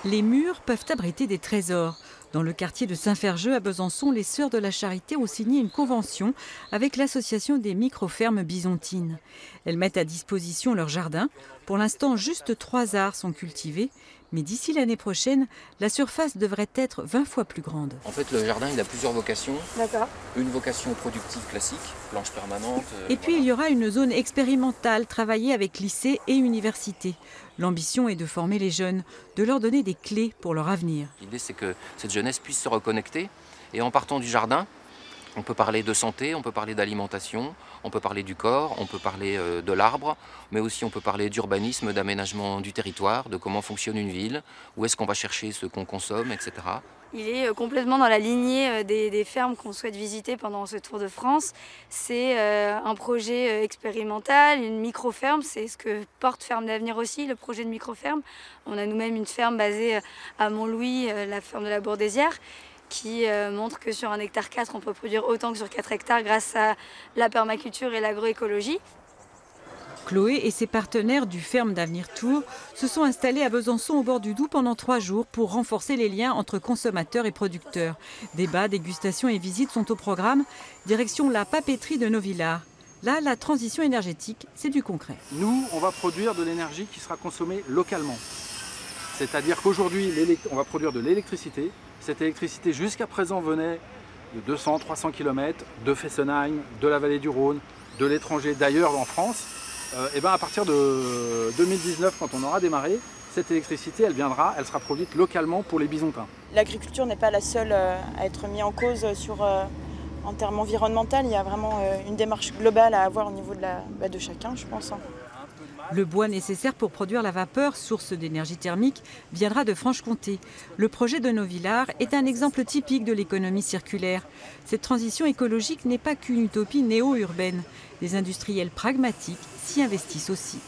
Les murs peuvent abriter des trésors. Dans le quartier de Saint-Ferjeux à Besançon, les Sœurs de la Charité ont signé une convention avec l'association des micro-fermes byzantines. Elles mettent à disposition leur jardin. Pour l'instant, juste 3 arts sont cultivés. Mais d'ici l'année prochaine, la surface devrait être 20 fois plus grande. En fait, le jardin, il a plusieurs vocations. D'accord. Une vocation productive classique, planche permanente. Et puis il y aura une zone expérimentale travaillée avec lycées et universités. L'ambition est de former les jeunes, de leur donner des clés pour leur avenir. L'idée, c'est que cette jeunesse puisse se reconnecter. Et en partant du jardin, on peut parler de santé, on peut parler d'alimentation, on peut parler du corps, on peut parler de l'arbre, mais aussi on peut parler d'urbanisme, d'aménagement du territoire, de comment fonctionne une ville, où est-ce qu'on va chercher ce qu'on consomme, etc. Il est complètement dans la lignée des fermes qu'on souhaite visiter pendant ce Tour de France. C'est un projet expérimental, une micro-ferme, c'est ce que porte Ferme d'Avenir aussi, le projet de micro-ferme. On a nous-mêmes une ferme basée à Montlouis, la ferme de la Bourdésière, qui montre que sur 1,4 hectare, on peut produire autant que sur 4 hectares grâce à la permaculture et l'agroécologie. Chloé et ses partenaires du Ferme d'Avenir Tour se sont installés à Besançon au bord du Doubs pendant 3 jours pour renforcer les liens entre consommateurs et producteurs. Débats, dégustations et visites sont au programme. Direction la papeterie de Novillars. Là, la transition énergétique, c'est du concret. Nous, on va produire de l'énergie qui sera consommée localement. C'est-à-dire qu'aujourd'hui, on va produire de l'électricité. Cette électricité, jusqu'à présent, venait de 200-300 km, de Fessenheim, de la vallée du Rhône, de l'étranger, d'ailleurs en France. Et ben à partir de 2019, quand on aura démarré, cette électricité, elle sera produite localement pour les Bisontins. L'agriculture n'est pas la seule à être mise en cause en termes environnementaux. Il y a vraiment une démarche globale à avoir au niveau de chacun, je pense. Le bois nécessaire pour produire la vapeur, source d'énergie thermique, viendra de Franche-Comté. Le projet de Novillars est un exemple typique de l'économie circulaire. Cette transition écologique n'est pas qu'une utopie néo-urbaine. Les industriels pragmatiques s'y investissent aussi.